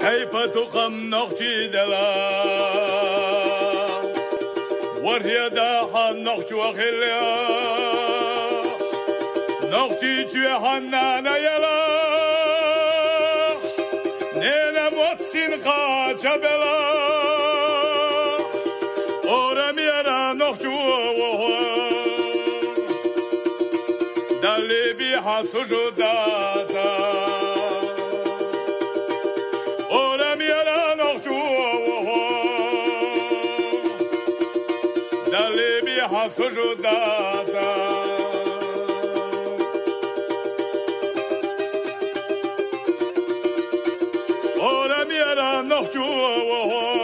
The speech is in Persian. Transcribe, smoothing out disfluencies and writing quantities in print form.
تقم نقشي دلا ورهي داها نقش وخليا نقشي توي حنانا يلا نينا موتسين قاچا بلا أورميرا نقشو دالي بيها سجوداتا سجوداتا أورا ميرا نخجو